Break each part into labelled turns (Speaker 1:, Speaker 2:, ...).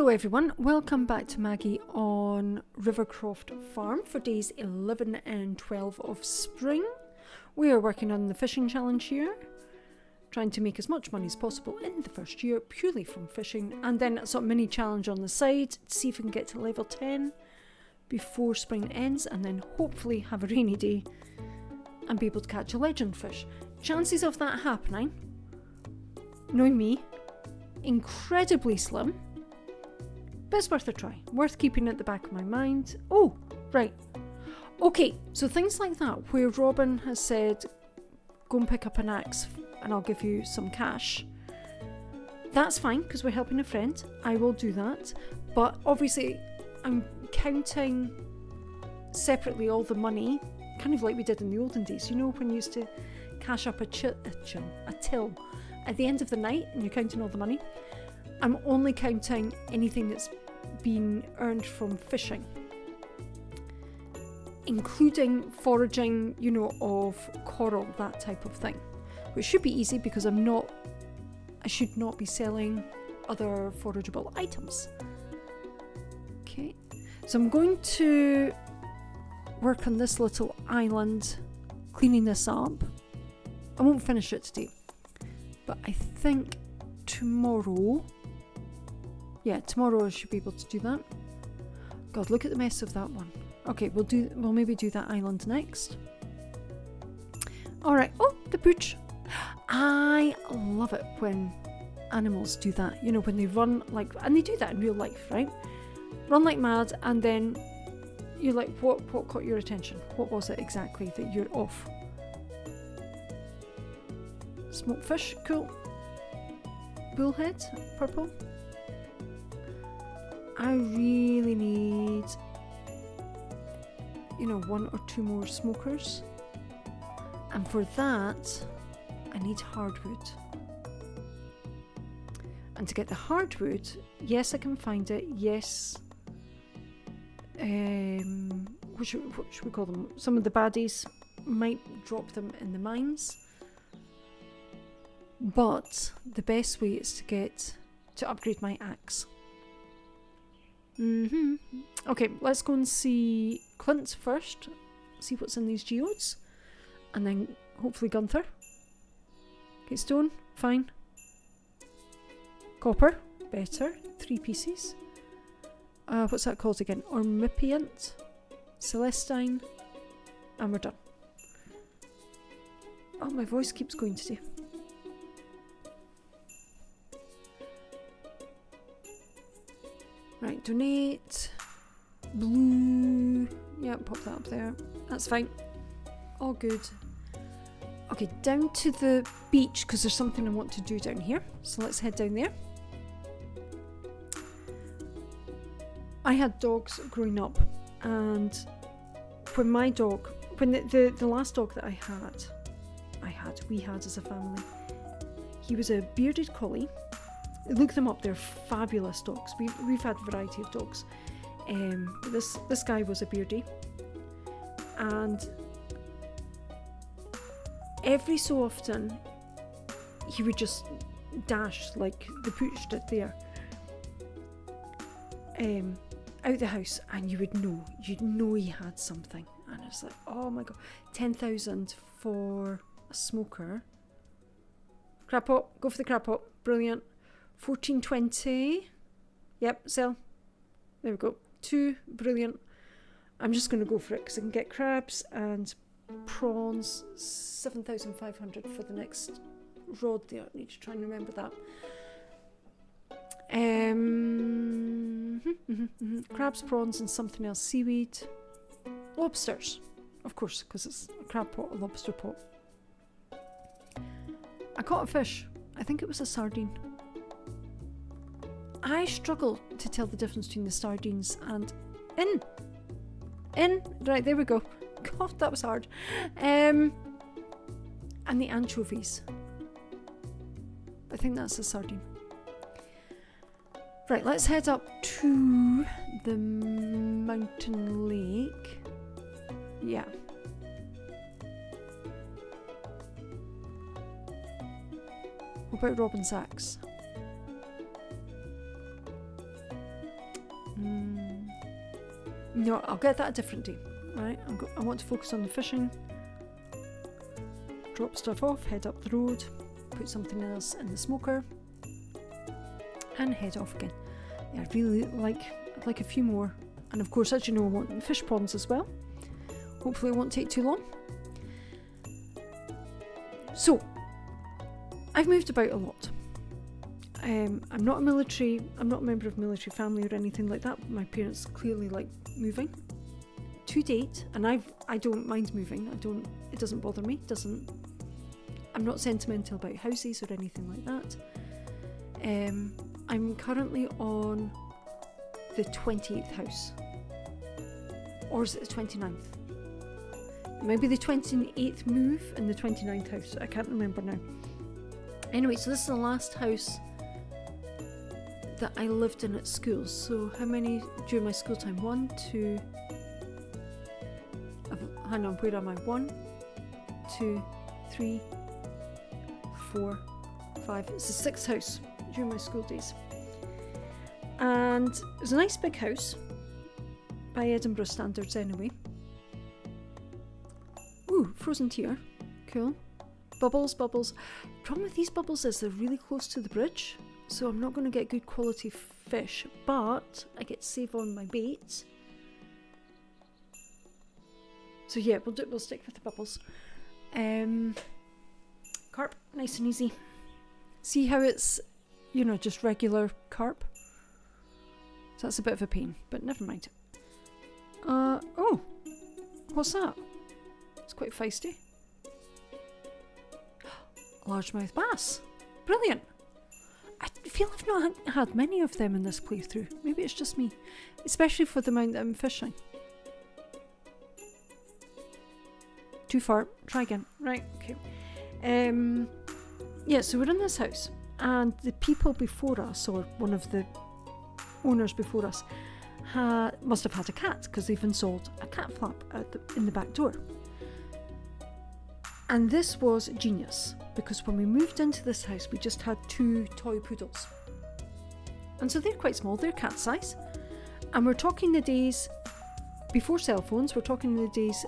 Speaker 1: Hello everyone, welcome back to Maggie on Rivercroft Farm for days 11 and 12 of spring. We are working on the fishing challenge here, trying to make as much money as possible in the first year purely from fishing, and then a sort of mini challenge on the side to see if we can get to level 10 before spring ends, and then hopefully have a rainy day and be able to catch a legend fish. Chances of that happening, knowing me, incredibly slim. But it's worth a try. Worth keeping at the back of my mind. Oh, right. Okay, so things like that, where Robin has said, go and pick up an axe and I'll give you some cash. That's fine, because we're helping a friend. I will do that. But obviously, I'm counting separately all the money, kind of like we did in the olden days. You know, when you used to cash up a till at the end of the night and you're counting all the money. I'm only counting anything that's been earned from fishing, including foraging, you know, of coral, that type of thing, which should be easy because I should not be selling other forageable items. Okay, so I'm going to work on this little island, cleaning this up. I won't finish it today, but I think tomorrow I should be able to do that. God, look at the mess of that one. Okay, we'll maybe do that island next. Alright, oh, the pooch. I love it when animals do that, you know, when they run like, and they do that in real life, right? Run like mad, and then you're like, what caught your attention? What was it exactly that you're off? Smoked fish, cool. Bullhead, purple. I really need, you know, 1 or 2 more smokers. And for that, I need hardwood. And to get the hardwood, yes, I can find it. Yes. What should we call them? Some of the baddies might drop them in the mines. But the best way is to upgrade my axe. Okay, let's go and see Clint first. See what's in these geodes. And then hopefully Gunther. Okay, stone, fine. Copper, better. 3 pieces. What's that called again? Ormipiant, Celestine, and we're done. Oh, my voice keeps going today. Right, donate, blue, yeah, pop that up there, that's fine, all good. Okay, down to the beach, because there's something I want to do down here, so let's head down there. I had dogs growing up, and when the last dog that we had as a family, he was a bearded collie. Look them up, they're fabulous dogs. We've had a variety of dogs. This guy was a beardie, and every so often he would just dash like the pooch did there out the house, and you'd know he had something, and it's like, oh my god, 10,000 for a smoker. Crab pot, go for the crab pot, brilliant. 1420. Yep, sell. There we go. 2, brilliant. I'm just going to go for it because I can get crabs and prawns. 7,500 for the next rod there. I need to try and remember that. Crabs, prawns, and something else. Seaweed. Lobsters. Of course, because it's a crab pot, a lobster pot. I caught a fish. I think it was a sardine. I struggle to tell the difference between the sardines and right, there we go. God, that was hard. And the anchovies. I think that's a sardine. Right, let's head up to the mountain lake. Yeah. What about Robin's axe? No, I'll get that a different day, right? I want to focus on the fishing, drop stuff off, head up the road, put something else in the smoker, and head off again. Yeah, I'd really like a few more. And of course, as you know, I want the fish ponds as well. Hopefully it won't take too long. So, I've moved about a lot. I'm not a member of military family or anything like that. My parents clearly like moving. To date, and I don't mind moving. It doesn't bother me. I'm not sentimental about houses or anything like that. I'm currently on the 28th house. Or is it the 29th? It might be the 28th move and the 29th house. I can't remember now. Anyway, so this is the last house that I lived in at school. So how many during my school time? 1, 2... Hang on, where am I? 1, 2, 3, 4, 5. It's the 6th house during my school days. And it was a nice big house, by Edinburgh standards anyway. Ooh, frozen tear. Cool. Bubbles. Problem with these bubbles is they're really close to the bridge, so I'm not going to get good quality fish, but I get to save on my bait. So yeah, we'll stick with the bubbles. Carp, nice and easy. See how it's, just regular carp? So that's a bit of a pain, but never mind. Oh, what's that? It's quite feisty. Largemouth bass. Brilliant. I feel I've not had many of them in this playthrough. Maybe it's just me, especially for the amount that I'm fishing. Too far. Try again. Right, okay. Yeah, so we're in this house, and the people before us, or one of the owners before us, must have had a cat, because they've installed a cat flap in the back door. And this was genius, because when we moved into this house, we just had 2 toy poodles. And so they're quite small, they're cat size. And we're talking the days before cell phones, we're talking the days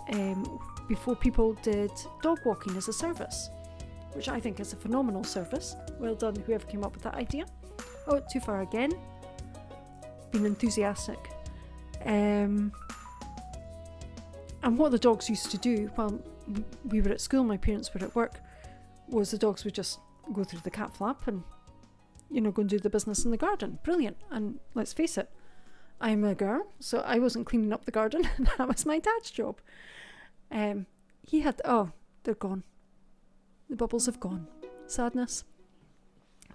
Speaker 1: before people did dog walking as a service, which I think is a phenomenal service. Well done, whoever came up with that idea. Oh, too far again. Being enthusiastic. And what the dogs used to do while we were at school, my parents were at work, was the dogs would just go through the cat flap and, go and do the business in the garden. Brilliant. And let's face it, I'm a girl, so I wasn't cleaning up the garden. That was my dad's job. He had, they're gone. The bubbles have gone. Sadness.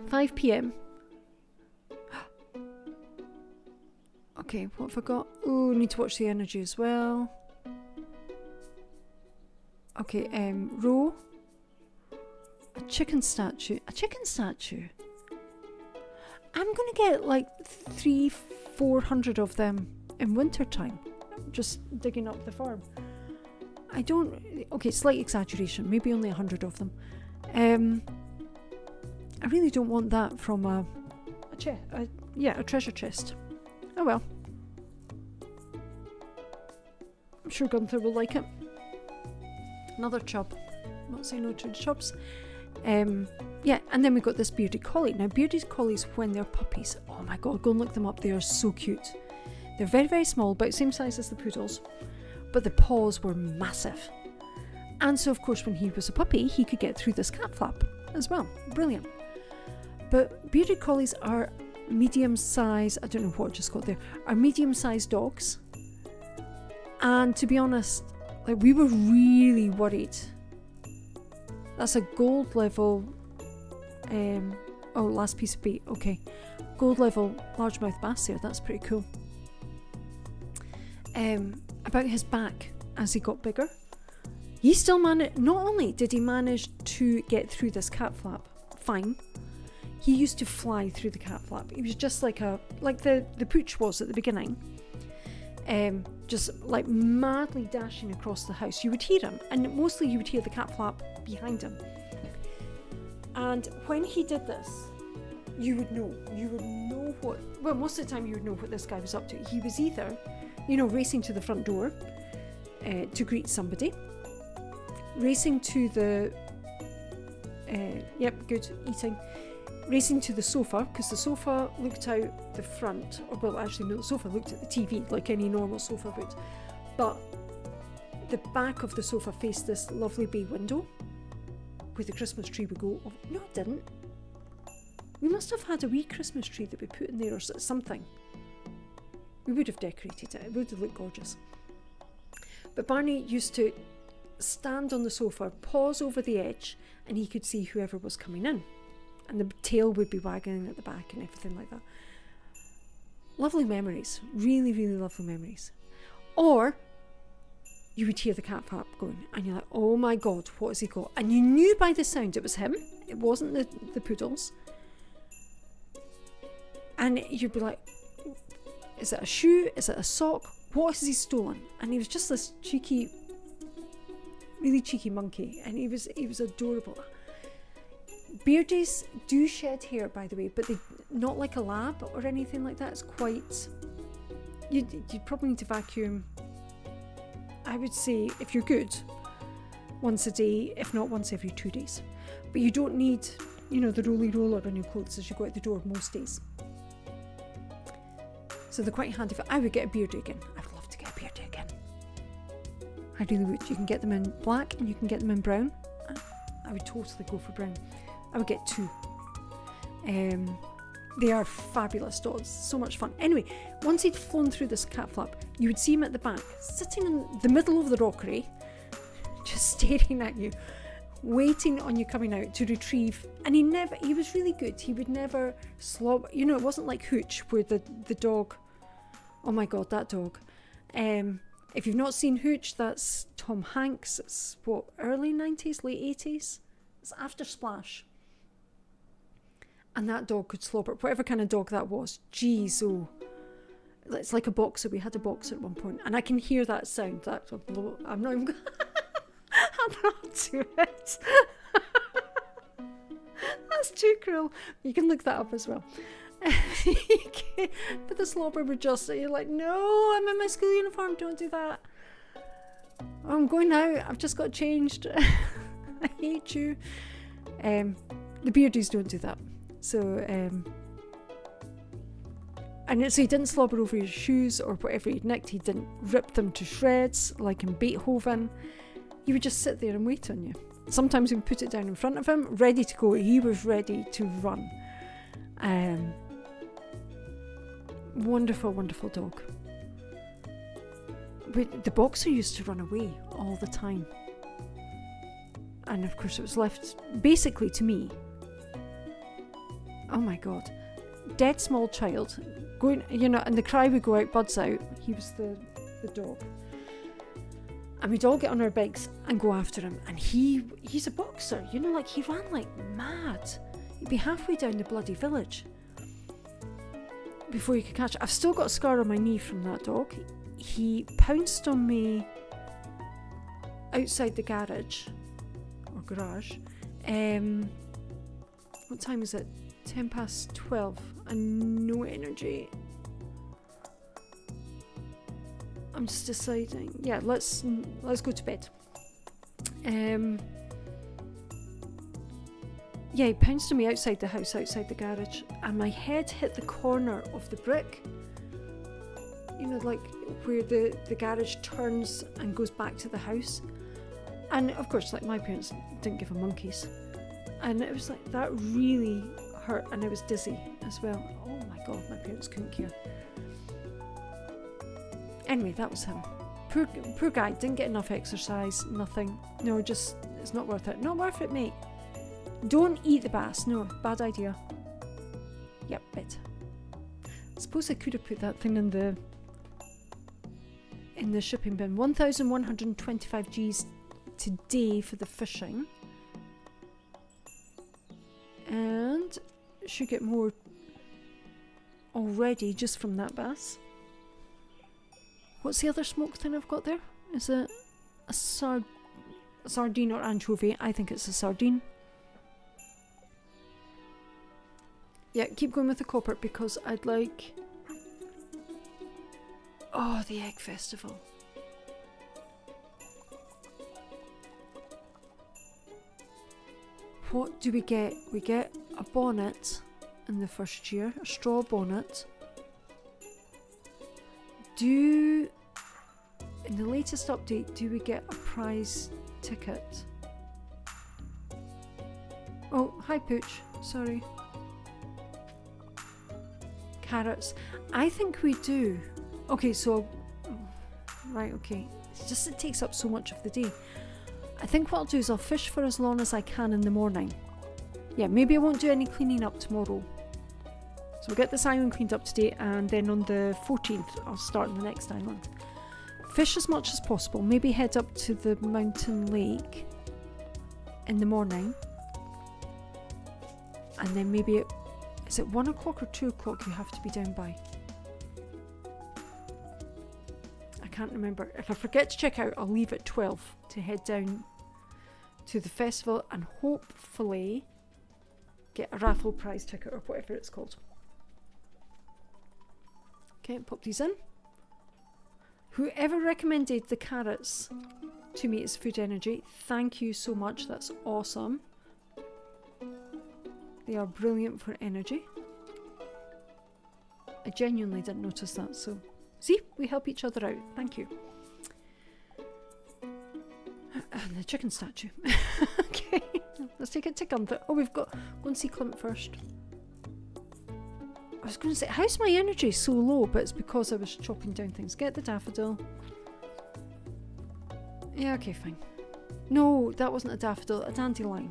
Speaker 1: 5 p.m. Okay, what have I got? Oh, need to watch the energy as well. Okay, roe. A chicken statue. I'm gonna get like 300-400 of them in winter time. Just digging up the farm. Slight exaggeration, maybe only 100 of them. I really don't want that from a treasure chest. Oh well. I'm sure Gunther will like it. Another chub. Not saying no to the chubs. And then we got this bearded collie. Now, bearded collies, when they're puppies, oh my god, go and look them up. They are so cute. They're very, very small, about the same size as the poodles, but the paws were massive. And so, of course, when he was a puppy, he could get through this cat flap as well. Brilliant. But bearded collies are medium-sized, I don't know what I just got there, are medium-sized dogs. And to be honest, we were really worried. That's a gold level, last piece of bait, okay. Gold level largemouth bass there, that's pretty cool. About his back as he got bigger. He still managed, not only did he manage to get through this cat flap, fine, he used to fly through the cat flap. He was just like the pooch was at the beginning. Just like madly dashing across the house. You would hear him, and mostly you would hear the cat flap behind him. And when he did this, you would know what, well, most of the time you would know what this guy was up to. He was either racing to the front door to greet somebody, racing to the eating, racing to the sofa, because the sofa looked out the front, or well, actually no, the sofa looked at the TV like any normal sofa would, but the back of the sofa faced this lovely bay window where the Christmas tree would go. Oh, no, it didn't. We must have had a wee Christmas tree that we put in there or something. We would have decorated it. It would have looked gorgeous. But Barney used to stand on the sofa, pause over the edge, and he could see whoever was coming in. And the tail would be wagging at the back and everything like that. Lovely memories. Really, really lovely memories. Or you would hear the cat flap going, and you're like, oh my God, what has he got? And you knew by the sound it was him. It wasn't the poodles. And you'd be like, is it a shoe? Is it a sock? What has he stolen? And he was just this cheeky, really cheeky monkey. And he was adorable. Beardies do shed hair, by the way, but they not like a lab or anything like that. It's quite... You'd probably need to vacuum, I would say, if you're good, once a day, if not once every 2 days. But you don't need, the roly roller on your clothes as you go out the door most days. So they're quite handy. I would get a beardy again. I would love to get a beardy again. I really would. You can get them in black and you can get them in brown. I would totally go for brown. I would get 2. They are fabulous dogs. So much fun. Anyway, once he'd flown through this cat flap, you would see him at the back, sitting in the middle of the rockery, just staring at you, waiting on you coming out to retrieve. And he was really good. He would never slobber. It wasn't like Hooch, where the dog, oh my God, that dog. If you've not seen Hooch, that's Tom Hanks. It's early 90s, late 80s? It's after Splash. And that dog could slobber, whatever kind of dog that was. Jeez, oh. It's like a boxer. We had a boxer at one point. And I can hear that sound. I'm not even I'm not to it. That's too cruel. You can look that up as well. But the slobber would just, you're like, no, I'm in my school uniform. Don't do that. I'm going out. I've just got changed. I hate you. The beardies don't do that. So, so he didn't slobber over his shoes or whatever he'd nicked. He didn't rip them to shreds like in Beethoven. He would just sit there and wait on you. Sometimes he would put it down in front of him, ready to go. He was ready to run. Wonderful, wonderful dog. The boxer used to run away all the time. And of course it was left basically to me. Oh my God. Dead small child. Going, and the cry would go out, Bud's out. He was the dog. And we'd all get on our bikes and go after him. And he's a boxer. He ran like mad. He'd be halfway down the bloody village before you could catch it. I've still got a scar on my knee from that dog. He pounced on me outside the garage. Or garage. What time is it? 12:10 and no energy. I'm just deciding. Yeah, let's go to bed. He pounced on me outside the house, outside the garage, and my head hit the corner of the brick. Like where the garage turns and goes back to the house. And of course, like my parents didn't give a monkeys. And it was like, that really hurt, and I was dizzy as well. Oh my God, my parents couldn't care. Anyway, that was him. Poor guy, didn't get enough exercise, nothing. No, just, it's not worth it. Not worth it, mate. Don't eat the bass. No, bad idea. Yep, bit. I suppose I could have put that thing in the shipping bin. 1,125 Gs today for the fishing. And should get more already just from that bass. What's the other smoked thing I've got there? Is it a sardine or anchovy? I think it's a sardine. Yeah, keep going with the copper because I'd like... Oh, the Egg Festival. What do we get? We get a bonnet in the first year, a straw bonnet. In the latest update, do we get a prize ticket? Oh, hi Pooch, sorry. Carrots. I think we do. Okay, so, right, okay. It's just it takes up so much of the day. I think what I'll do is I'll fish for as long as I can in the morning. Yeah, maybe I won't do any cleaning up tomorrow. So we'll get this island cleaned up today, and then on the 14th I'll start on the next island. Fish as much as possible. Maybe head up to the mountain lake in the morning. And then maybe, is it 1 o'clock or 2 o'clock you have to be down by? I can't remember. If I forget to check out, I'll leave at 12 to head down to the festival and hopefully get a raffle prize ticket or whatever it's called. Okay, pop these in. Whoever recommended the carrots to me as food energy, thank you so much. That's awesome. They are brilliant for energy. I genuinely didn't notice that, so see, we help each other out. Thank you. And the chicken statue. Okay, let's take it to Gunther. Oh, we've got, go and see Clint first. I was going to say, how's my energy so low? But it's because I was chopping down things. Get the daffodil. Yeah, okay, fine. No, that wasn't a daffodil, a dandelion.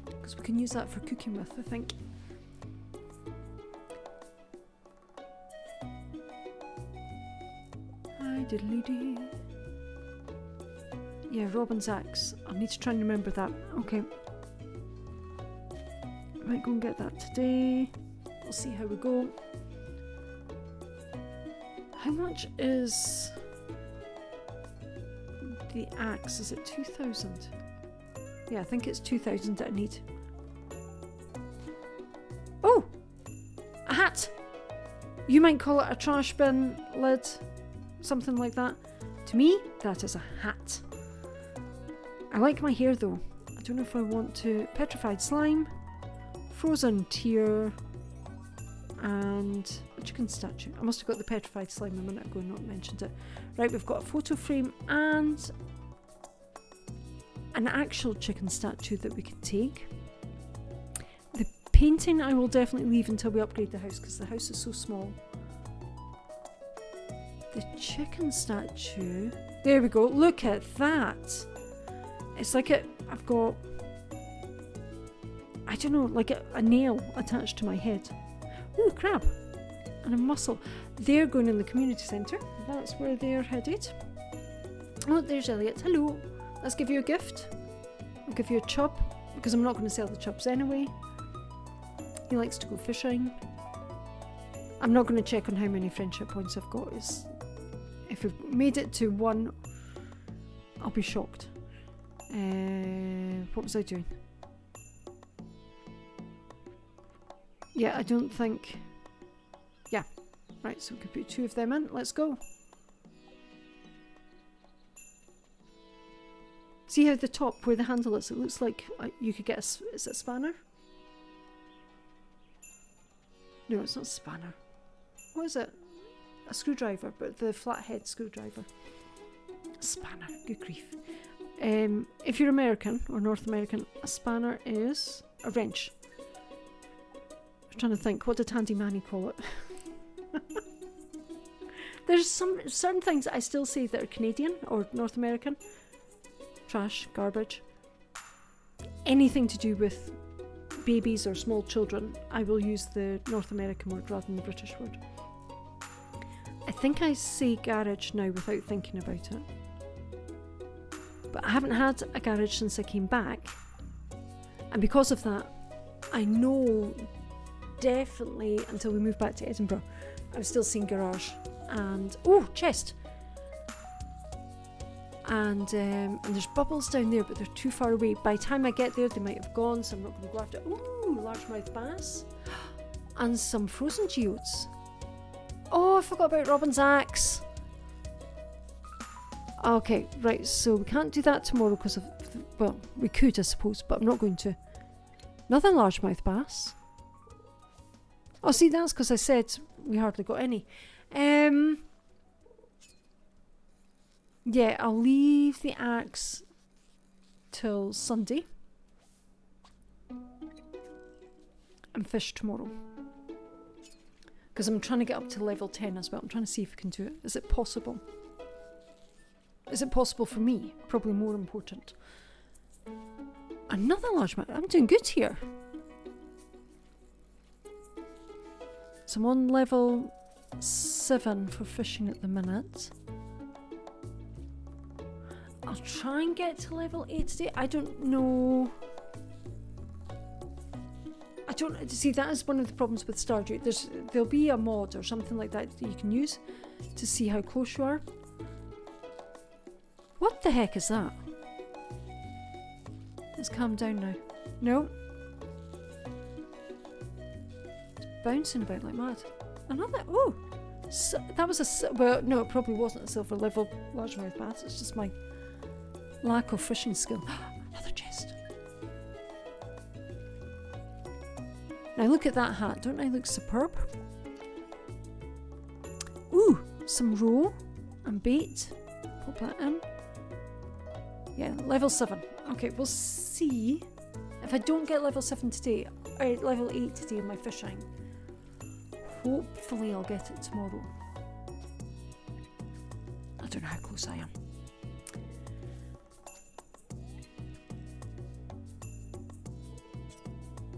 Speaker 1: Because we can use that for cooking with, I think. Hi, diddly-dee. Yeah, Robin's axe. I need to try and remember that. Okay. Might go and get that today. We'll see how we go. How much is the axe? Is it 2,000? Yeah, I think it's 2,000 that I need. Oh! A hat! You might call it a trash bin lid, something like that. To me, that is a hat. I like my hair though. I don't know if I want to... Petrified slime, frozen tear, and a chicken statue. I must have got the petrified slime a minute ago and not mentioned it. Right, we've got a photo frame and an actual chicken statue that we could take. The painting I will definitely leave until we upgrade the house because the house is so small. The chicken statue, there we go, look at that. It's like I've got, I don't know, like a nail attached to my head. Ooh, crab and a mussel. They're going in the community centre. That's where they're headed. Oh, there's Elliot. Hello. Let's give you a gift. I'll give you a chub because I'm not going to sell the chubs anyway. He likes to go fishing. I'm not going to check on how many friendship points I've got. If we've made it to 1, I'll be shocked. What was I doing? Yeah, I don't think... Yeah. Right, so we can put 2 of them in. Let's go. See how the top, where the handle is, it looks like you could get is it a spanner? No, it's not a spanner. What is it? A screwdriver, but the flathead screwdriver. A spanner, good grief. If you're American or North American, a spanner is a wrench. I'm trying to think, what did Handy Manny call it? There's certain things that I still say that are Canadian or North American. Trash, garbage. Anything to do with babies or small children, I will use the North American word rather than the British word. I think I say garage now without thinking about it. But I haven't had a garage since I came back. And because of that, I know definitely until we moved back to Edinburgh, I was still seeing garage. And, oh, chest! And there's bubbles down there, but they're too far away. By the time I get there, they might have gone, so I'm not going to go after. Ooh, largemouth bass. And some frozen geodes. Oh, I forgot about Robin's axe. Okay, right, so we can't do that tomorrow because of... Well, we could, I suppose, but I'm not going to. Another largemouth bass. Oh, see, that's because I said we hardly got any. Yeah, I'll leave the axe till Sunday. And fish tomorrow. Because I'm trying to get up to level 10 as well. I'm trying to see if I can do it. Is it possible? Is it possible for me? Probably more important. Another largemouth. I'm doing good here. So I'm on level 7 for fishing at the minute. I'll try and get to level 8 today. I don't know. I don't see, that is one of the problems with Stardew. There'll be a mod or something like that you can use to see how close you are. What the heck is that? Let's calm down now. No. It's bouncing about like mad. Another, oh! That was a, well, no, it probably wasn't a silver level largemouth bass. It's just my lack of fishing skill. Another chest. Now look at that hat. Don't I look superb? Ooh, some roe and bait. Pop that in. Yeah, level 7. Okay, we'll see if I don't get level 7 today, or level 8 today in my fishing. Hopefully I'll get it tomorrow. I don't know how close I am.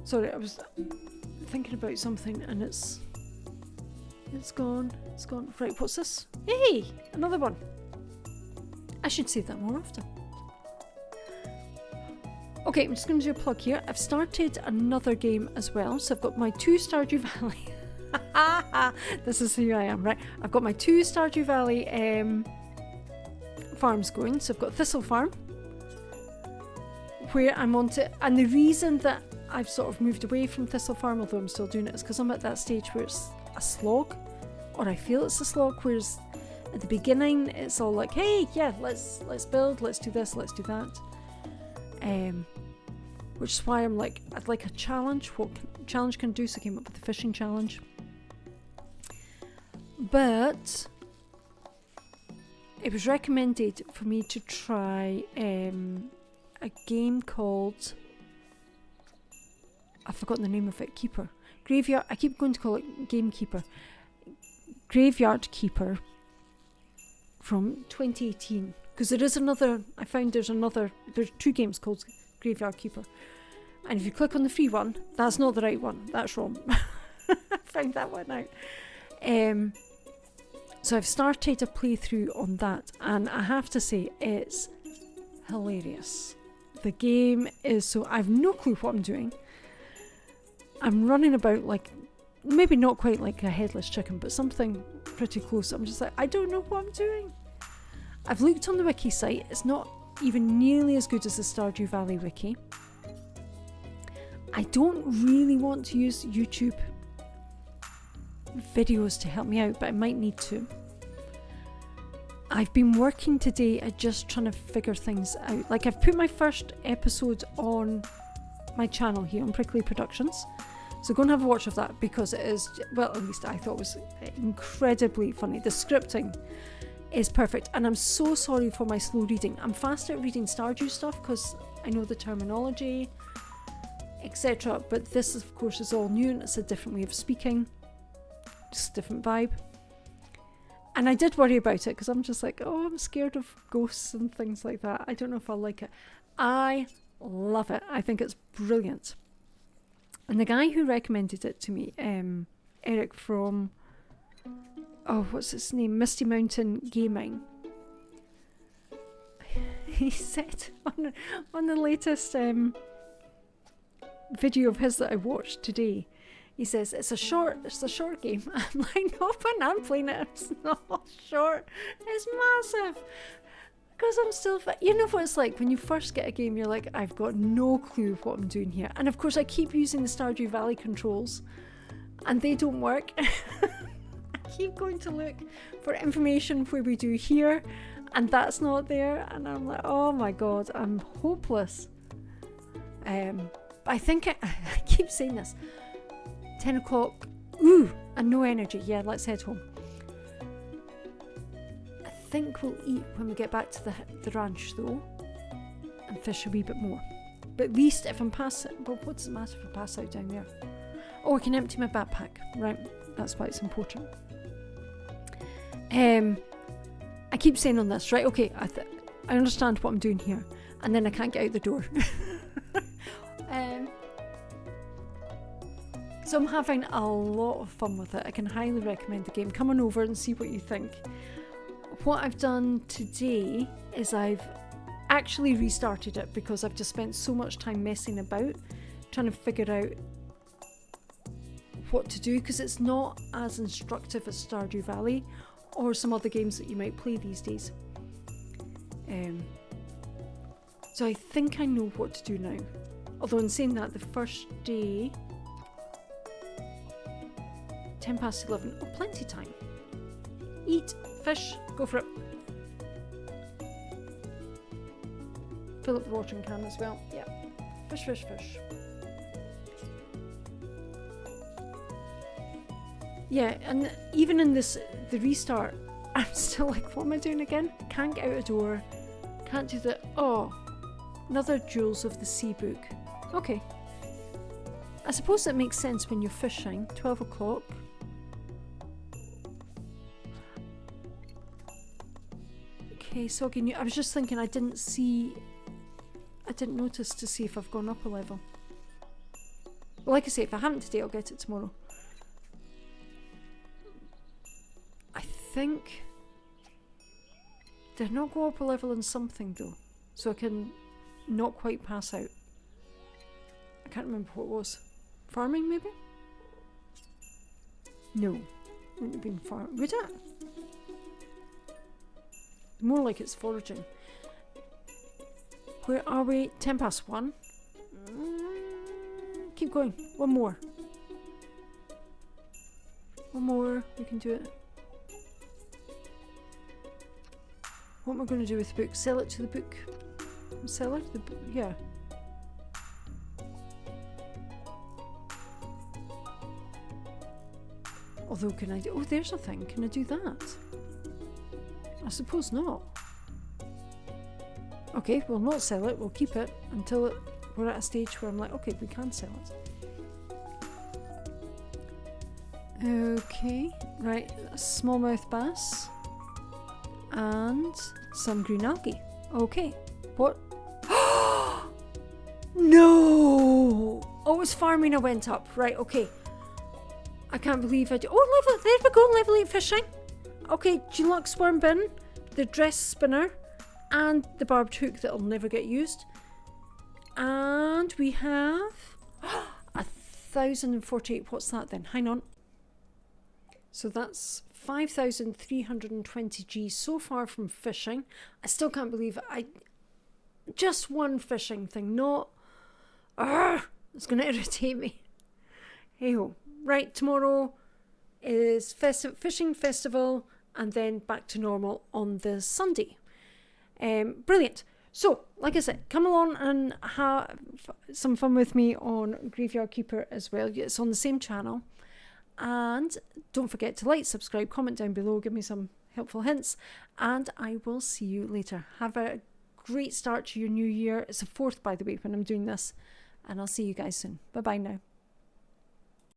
Speaker 1: Sorry, I was thinking about something and it's gone. It's gone. Right, what's this? Hey, another one. I should say that more often. Okay, I'm just going to do a plug here. I've started another game as well. So I've got my 2 Stardew Valley. This is who I am, right? I've got my 2 Stardew Valley farms going. So I've got Thistle Farm, where I'm on to, and the reason that I've sort of moved away from Thistle Farm, although I'm still doing it, is because I'm at that stage where it's a slog, or I feel it's a slog, whereas at the beginning it's all like, hey, yeah, let's build, let's do this, let's do that. Which is why I'm like, I'd like a challenge. What challenge can I do? So I came up with the fishing challenge. But it was recommended for me to try a game called, I've forgotten the name of it, Keeper. Graveyard, I keep going to call it Gamekeeper. Graveyard Keeper from 2018. Because there is another, I found there's 2 games called Graveyard Keeper. And if you click on the free one, that's not the right one. That's wrong. I found that one out. So I've started a playthrough on that. And I have to say, it's hilarious. The game is so, I've no clue what I'm doing. I'm running about like, maybe not quite like a headless chicken, but something pretty close. I'm just like, I don't know what I'm doing. I've looked on the wiki site. It's not even nearly as good as the Stardew Valley wiki. I don't really want to use YouTube videos to help me out, but I might need to. I've been working today at just trying to figure things out. Like, I've put my first episode on my channel here on Prickly Productions. So go and have a watch of that, because it is, well, at least I thought it was incredibly funny. The scripting is perfect, and I'm so sorry for my slow reading. I'm faster at reading Stardew stuff because I know the terminology, etc. But this, of course, is all new and it's a different way of speaking, just a different vibe. And I did worry about it because I'm just like, oh, I'm scared of ghosts and things like that. I don't know if I'll like it. I love it. I think it's brilliant. And the guy who recommended it to me, Eric from, oh, what's his name? Misty Mountain Gaming. He said on the latest video of his that I watched today, he says it's a short game. I'm like, no, when I'm playing it, it's not short. It's massive. Because I'm still, you know what it's like when you first get a game, you're like, I've got no clue what I'm doing here. And of course I keep using the Stardew Valley controls and they don't work. keep going to look for information where we do here, and that's not there, and I'm like, oh my god, I'm hopeless. I think I keep saying this. 10 o'clock, ooh, and no energy. Yeah, let's head home. I think we'll eat when we get back to the ranch though, and fish a wee bit more. But at least if I'm passing, well, what does it matter if I pass out down there? Oh, I can empty my backpack, right? That's why it's important. I keep saying on this, right? Okay, I understand what I'm doing here, and then I can't get out the door. So I'm having a lot of fun with it. I can highly recommend the game. Come on over and see what you think. What I've done today is I've actually restarted it because I've just spent so much time messing about, trying to figure out what to do, because it's not as instructive as Stardew Valley or some other games that you might play these days. So I think I know what to do now. Although in saying that, the first day, 10 past 11, oh, plenty time. Eat, fish, go for it. Fill up the watering can as well. Yeah, fish, fish, fish. Yeah, and even in the restart, I'm still like, what am I doing again? Can't get out a door. Can't do the, oh, another Jewels of the Sea book. Okay. I suppose that makes sense when you're fishing. 12 o'clock. Okay, soggy new. I was just thinking I didn't notice to see if I've gone up a level. Well, like I say, if I haven't today, I'll get it tomorrow. I think... Did I not go up a level in something though? So I can not quite pass out. I can't remember what it was. Farming maybe? No. Wouldn't have been farming. Would it? More like it's foraging. Where are we? 10 past 1. Keep going. One more. One more. We can do it. What am I going to do with the book? Sell it to the book seller? Yeah. Although, can I do... Oh, there's a thing. Can I do that? I suppose not. Okay, we'll not sell it. We'll keep it until we're at a stage where I'm like, okay, we can sell it. Okay, right. A smallmouth bass. And some green algae. Okay. What? No! Oh, it was farming I went up. Right, okay. I can't believe I did. Oh, level, there we go, level 8 fishing. Okay, deluxe worm bin, the dress spinner, and the barbed hook that'll never get used. And we have 1,048. What's that then? Hang on. So that's 5,320 G so far from fishing. I still can't believe it. Just one fishing thing, not... It's going to irritate me. Hey ho. Right, tomorrow is fishing festival, and then back to normal on the Sunday. Brilliant. So, like I said, come along and have some fun with me on Graveyard Keeper as well. It's on the same channel. And don't forget to like, subscribe, comment down below, give me some helpful hints, and I will see you later. Have a great start to your new year. It's the 4th, by the way, when I'm doing this, and I'll see you guys soon. Bye bye now.